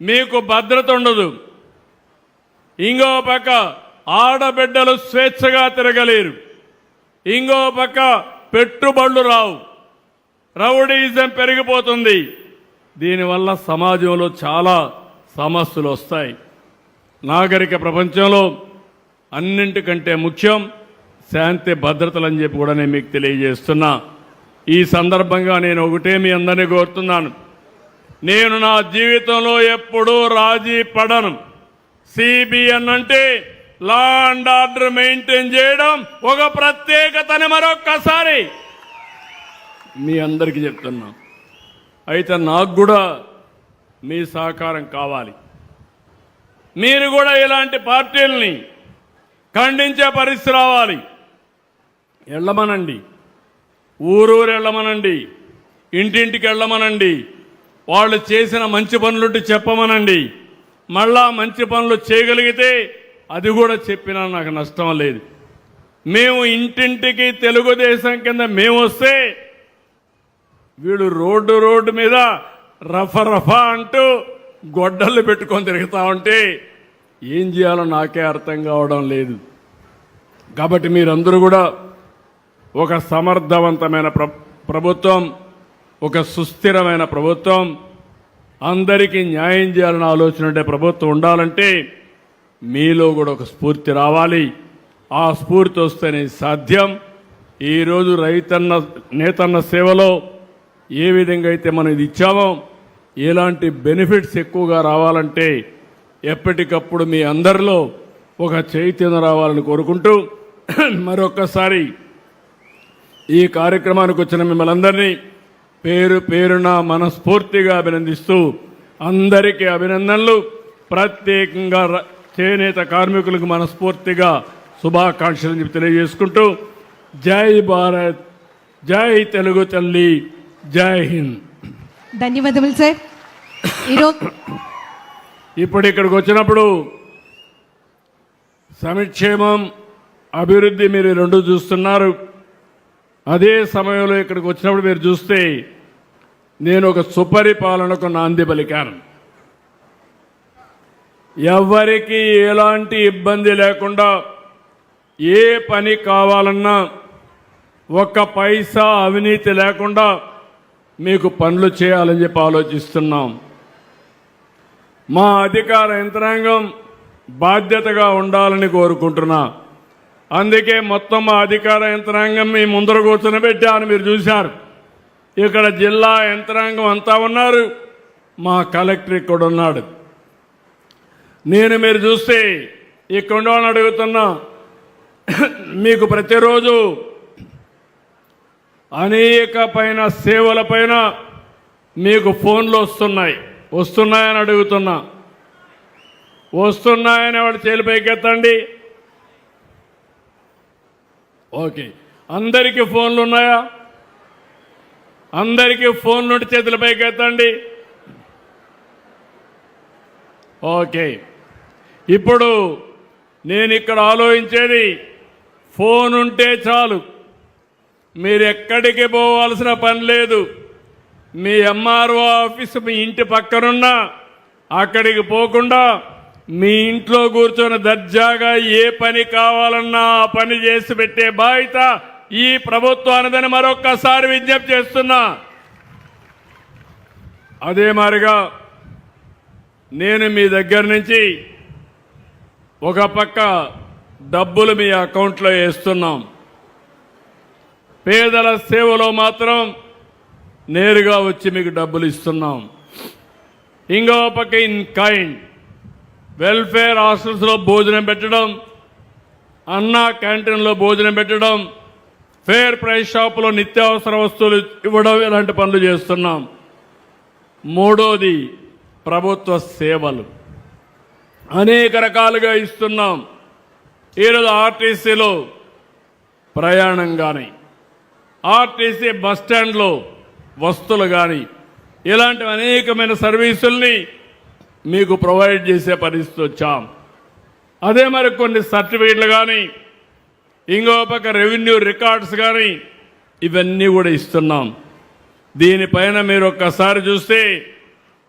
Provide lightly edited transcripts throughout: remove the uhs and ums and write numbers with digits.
మీకు భద్రత ఉండదు. ఇంకో పక్క ఆడబిడ్డలు స్వేచ్ఛగా తిరగలేరు. ఇంకో పక్క పెట్టుబడులు రావు. రౌడీజం పెరిగిపోతుంది. దీనివల్ల సమాజంలో చాలా సమస్యలు వస్తాయి. నాగరిక ప్రపంచంలో అన్నింటికంటే ముఖ్యం శాంతి భద్రతలని చెప్పి కూడా నేను మీకు తెలియజేస్తున్నా. ఈ సందర్భంగా నేను ఒకటే మీ అందరినీ కోరుతున్నాను. నేను నా జీవితంలో ఎప్పుడూ రాజీ పడను. సిబిఎన్ అంటే లా అండ్ ఆర్డర్ మెయింటైన్ చేయడం ఒక ప్రత్యేకతని మరొక్కసారి మీ అందరికీ చెప్తున్నా. అయితే నాకు కూడా మీ సహకారం కావాలి. మీరు కూడా ఇలాంటి పార్టీలని ఖండించే పరిస్థితి రావాలి. వెళ్ళమనండి, ఊరూరు వెళ్ళమనండి, ఇంటింటికి వెళ్ళమనండి, వాళ్ళు చేసిన మంచి పనులుంటే చెప్పమనండి. మళ్ళా మంచి పనులు చేయగలిగితే అది కూడా చెప్పినా నాకు నష్టం లేదు. మేము ఇంటింటికి తెలుగుదేశం కింద మేము వస్తే వీడు రోడ్డు మీద రఫా అంటూ గొడ్డళ్ళు పెట్టుకొని తిరుగుతా ఉంటే ఏం చేయాలో నాకే అర్థం కావడం లేదు. కాబట్టి మీరందరూ కూడా ఒక సమర్థవంతమైన ప్రభుత్వం, ఒక సుస్థిరమైన ప్రభుత్వం, అందరికీ న్యాయం చేయాలని ఆలోచన ఉండే ప్రభుత్వం ఉండాలంటే మీలో కూడా ఒక స్ఫూర్తి రావాలి. ఆ స్ఫూర్తి వస్తేనే సాధ్యం. ఈరోజు రైతన్న నేతన్న సేవలో ఏ విధంగా అయితే మనం ఇది ఇచ్చామో ఎలాంటి బెనిఫిట్స్ ఎక్కువగా రావాలంటే ఎప్పటికప్పుడు మీ అందరిలో ఒక చైతన్యం రావాలని కోరుకుంటూ మరొక్కసారి ఈ కార్యక్రమానికి వచ్చిన మిమ్మల్ని అందరినీ పేరు పేరున మనస్ఫూర్తిగా అభినందిస్తూ అందరికీ అభినందనలు. ప్రత్యేకంగా చేనేత కార్మికులకు మనస్ఫూర్తిగా శుభాకాంక్షలు తెలియజేసుకుంటూ జై భారత్, జై తెలుగు తల్లి, జై హింద్. ధన్యవాదములు సార్. ఇప్పుడు ఇక్కడికి వచ్చినప్పుడు సంక్షేమం, అభివృద్ధి మీరు రెండు చూస్తున్నారు. అదే సమయంలో ఇక్కడికి వచ్చినప్పుడు మీరు చూస్తే నేను ఒక సుపరిపాలనకు నాంది పలికాను. ఎవరికి ఎలాంటి ఇబ్బంది లేకుండా ఏ పని కావాలన్నా ఒక్క పైసా అవినీతి లేకుండా మీకు పనులు చేయాలని చెప్పి ఆలోచిస్తున్నాం. మా అధికార యంత్రాంగం బాధ్యతగా ఉండాలని కోరుకుంటున్నా. అందుకే మొత్తం మా అధికార యంత్రాంగం మీ ముందర కూర్చొని మీరు చూశారు. ఇక్కడ జిల్లా యంత్రాంగం అంతా ఉన్నారు, మా కలెక్టర్ ఇక్కడ ఉన్నాడు. నేను మీరు చూస్తే ఇక్కడ ఉండవాలని అడుగుతున్నా, మీకు ప్రతిరోజు అనేక పైన సేవల పైన మీకు ఫోన్లు వస్తున్నాయని అడుగుతున్నా. వస్తున్నాయని వాడు చేలిపైకి ఎత్తండి. ఓకే, అందరికీ ఫోన్లు ఉన్నాయా? అందరికీ ఫోన్ నుండి చేతులపైకి ఎత్తండి. ఓకే, ఇప్పుడు నేను ఇక్కడ ఆలోచించేది ఫోన్ ఉంటే చాలు, మీరు ఎక్కడికి పోవాల్సిన పని లేదు. మీ ఎంఆర్ఓ ఆఫీసు మీ ఇంటి పక్కనున్నా అక్కడికి పోకుండా మీ ఇంట్లో కూర్చొని దర్జాగా ఏ పని కావాలన్నా ఆ పని చేసి పెట్టే బాధ్యత ఈ ప్రభుత్వానిదని మరొక్కసారి విజ్ఞప్తి చేస్తున్నా. అదే మాదిరిగా నేను మీ దగ్గర నుంచి ఒక పక్క డబ్బులు మీ అకౌంట్లో వేస్తున్నాం. పేదల సేవలో మాత్రం నేరుగా వచ్చి మీకు డబ్బులు ఇస్తున్నాం. ఇంకో పక్క ఇన్ కైండ్ వెల్ఫేర్ హాస్టల్స్లో భోజనం పెట్టడం, అన్నా క్యాంటీన్లో భోజనం పెట్టడం, ఫేర్ ప్రైస్ షాపులో నిత్యావసర వస్తువులు ఇవ్వడం, ఇలాంటి పనులు చేస్తున్నాం. మూడోది ప్రభుత్వ సేవలు అనేక రకాలుగా ఇస్తున్నాం. ఈరోజు ఆర్టీసీలో ప్రయాణం కానీ, ఆర్టీసీ బస్టాండ్లో వస్తువులు కానీ, ఇలాంటి అనేకమైన సర్వీసుల్ని మీకు ప్రొవైడ్ చేసే పరిస్థితి వచ్చాం. అదే మరి కొన్ని సర్టిఫికెట్లు కానీ, ఇంకో పక్క రెవెన్యూ రికార్డ్స్ కానీ, ఇవన్నీ కూడా ఇస్తున్నాం. దీనిపైన మీరు ఒక్కసారి చూస్తే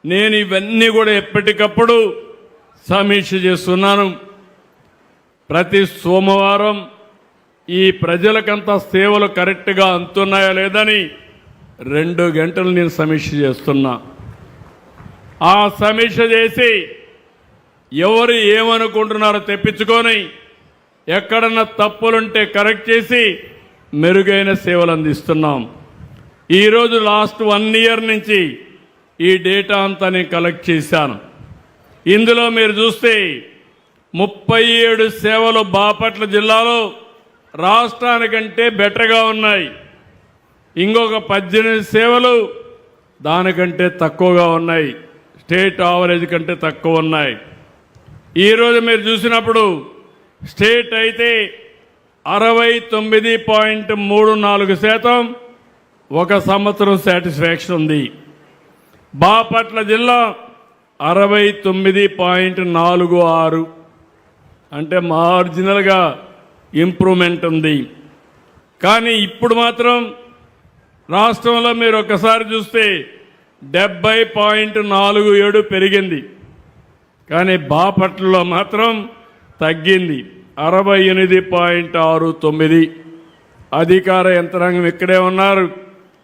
నేను ఇవన్నీ కూడా ఎప్పటికప్పుడు సమీక్ష చేస్తున్నాను. ప్రతి సోమవారం ఈ ప్రజలకంతా సేవలు కరెక్ట్గా అందుతున్నాయా లేదని 2 గంటలు నేను సమీక్ష చేస్తున్నా. ఆ సమీక్ష చేసి ఎవరు ఏమనుకుంటున్నారో తెప్పించుకొని ఎక్కడన్నా తప్పులుంటే కరెక్ట్ చేసి మెరుగైన సేవలు అందిస్తున్నాం. ఈరోజు లాస్ట్ 1 ఇయర్ నుంచి ఈ డేటా అంతా నేను కలెక్ట్ చేశాను. ఇందులో మీరు చూస్తే 37 సేవలు బాపట్ల జిల్లాలో రాష్ట్రానికంటే బెటర్గా ఉన్నాయి. ఇంకొక 18 సేవలు దానికంటే తక్కువగా ఉన్నాయి, స్టేట్ యావరేజ్ కంటే తక్కువ ఉన్నాయి. ఈరోజు మీరు చూసినప్పుడు స్టేట్ అయితే 69.34% ఒక సంవత్సరం సాటిస్ఫాక్షన్ ఉంది. బాపట్ల జిల్లా 69.46 అంటే మార్జినల్గా ఇంప్రూవ్మెంట్ ఉంది. కానీ ఇప్పుడు మాత్రం రాష్ట్రంలో మీరు ఒకసారి చూస్తే 70.47 పెరిగింది. కానీ బాపట్లలో మాత్రం తగ్గింది, 68.69. అధికార యంత్రాంగం ఇక్కడే ఉన్నారు.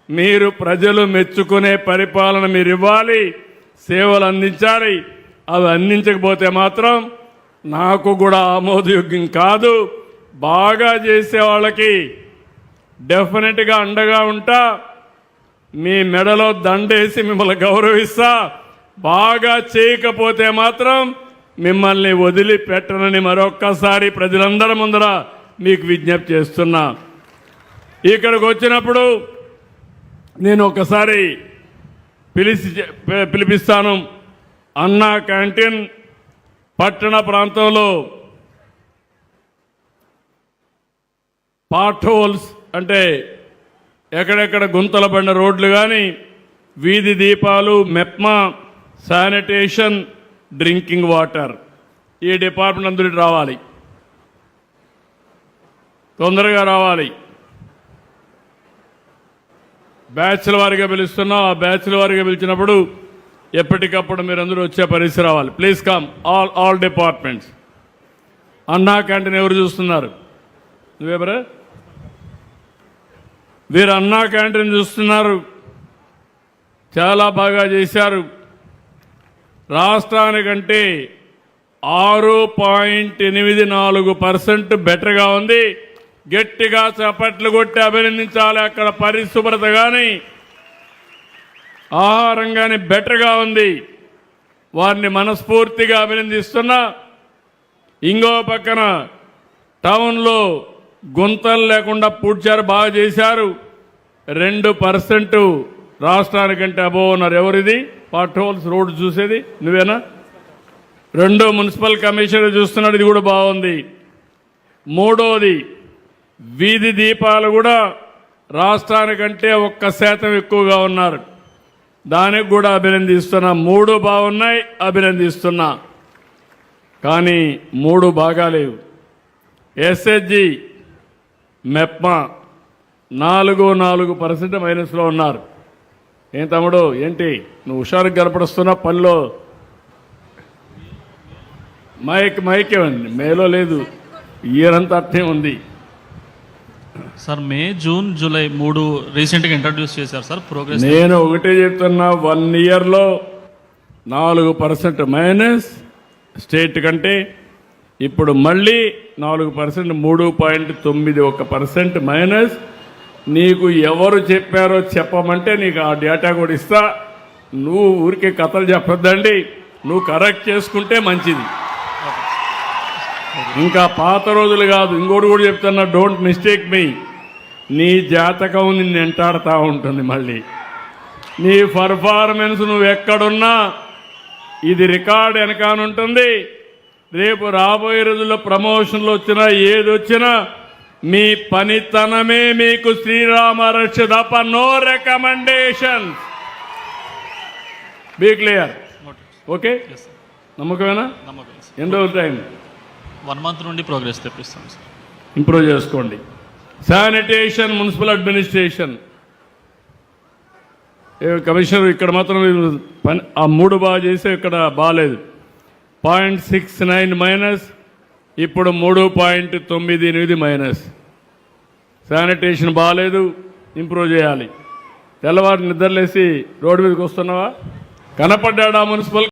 మీరు ప్రజలు మెచ్చుకునే పరిపాలన మీరు ఇవ్వాలి, సేవలు అందించాలి. అవి అందించకపోతే మాత్రం నాకు కూడా ఆమోదయోగ్యం కాదు. బాగా చేసే వాళ్ళకి డెఫినెట్గా అండగా ఉంటా, మీ మెడలో దండేసి మిమ్మల్ని గౌరవిస్తా. బాగా చేయకపోతే మాత్రం మిమ్మల్ని వదిలిపెట్టనని మరొక్కసారి ప్రజలందరి ముందర మీకు విజ్ఞప్తి చేస్తున్నా. ఇక్కడికి వచ్చినప్పుడు నేను ఒకసారి పిలిపిస్తాను. అన్నా క్యాంటీన్ పట్టణ ప్రాంతంలో పాట్ హోల్స్ అంటే ఎక్కడెక్కడ గుంతల పడిన రోడ్లు కానీ, వీధి దీపాలు, మెప్మా, శానిటేషన్, డ్రింకింగ్ వాటర్, ఈ డిపార్ట్మెంట్ అందరూ రావాలి, తొందరగా రావాలి. బ్యాచ్ల వారిగా పిలుస్తున్నా. ఆ బ్యాచ్ల వారిగా పిలిచినప్పుడు ఎప్పటికప్పుడు మీరందరూ వచ్చే పరిస్థితి రావాలి. Please come all departments. అన్నా క్యాంటీన్ ఎవరు చూస్తున్నారు? నువ్వెవరా? వీరు అన్నా క్యాంటీన్ చూస్తున్నారు. చాలా బాగా చేశారు. రాష్ట్రానికంటే 6.84% బెటర్గా ఉంది. గట్టిగా చప్పట్లు కొట్టి అభినందించాలి. అక్కడ పరిశుభ్రత కానీ ఆహారం కానీ బెటర్గా ఉంది. వారిని మనస్ఫూర్తిగా అభినందిస్తున్నా. ఇంకో పక్కన టౌన్లో గుంతలు లేకుండా పూడ్చారు, బాగా చేశారు. 2% రాష్ట్రానికంటే అబోవ్ ఉన్నారు. ఎవరిది పాట్ హోల్స్ రోడ్డు చూసేది? నువ్వేనా? 2 మున్సిపల్ కమిషనర్ చూస్తున్నాడు, ఇది కూడా బాగుంది. 3వది వీధి దీపాలు కూడా రాష్ట్రానికంటే 1% ఎక్కువగా ఉన్నారు. దానికి కూడా అభినందిస్తున్నా. 3 బాగున్నాయి, అభినందిస్తున్నా. కానీ 3 బాగాలేవు. ఎస్హెచ్జి, మెప్మా 4% మైనస్లో ఉన్నారు. ఏం తమ్ముడు, ఏంటి నువ్వు హుషారుగా గడపడుస్తున్నా? పనిలో మైకే ఉంది, మేలో లేదు. ఇయర్ అంతా అట్నే ఉంది సార్. మే, జూన్, జూలై 3 రీసెంట్గా ఇంట్రడ్యూస్ చేశారు సార్. ప్రోగ్రెస్ నేను ఒకటే చెప్తున్నా, 1 ఇయర్లో 4% మైనస్ స్టేట్ కంటే. ఇప్పుడు మళ్ళీ 4%, 3.91% మైనస్. నీకు ఎవరు చెప్పారో చెప్పమంటే నీకు ఆ డేటా కూడా ఇస్తా. నువ్వు ఊరికే కథలు చెప్పొద్దండి, నువ్వు కరెక్ట్ చేసుకుంటే మంచిది. ఇంకా పాత రోజులు కాదు. ఇంకోటి కూడా చెప్తున్నా, డోంట్ మిస్టేక్ మీ. నీ జాతకం నిన్ను వెంటాడుతూ ఉంటుంది. మళ్ళీ నీ పర్ఫార్మెన్స్ నువ్వు ఎక్కడున్నా ఇది రికార్డ్ వెనకానుంటుంది. రేపు రాబోయే రోజుల్లో ప్రమోషన్లు వచ్చినా ఏది వచ్చినా మీ పనితనమే మీకు శ్రీరామ రక్ష తప్ప. No recommendation. Be clear. Okay, నమ్మకమేనా? ఎన్ని రోజులు టైం? 1 మంత్ నుండి ప్రోగ్రెస్ తెప్పిస్తాం సార్. ఇంప్రూవ్ చేసుకోండి. శానిటేషన్, మున్సిపల్ అడ్మినిస్ట్రేషన్ కమిషనర్ ఇక్కడ మాత్రం మీరు పని ఆ 3 బాగా చేస్తే ఇక్కడ బాగాలేదు. 0.69 మైనస్, ఇప్పుడు 3.98 మైనస్. శానిటేషన్ బాగాలేదు, ఇంప్రూవ్ చేయాలి. తెల్లవారు నిద్రలేసి రోడ్డు మీదకి వస్తున్నావా? కనపడ్డా మున్సిపల్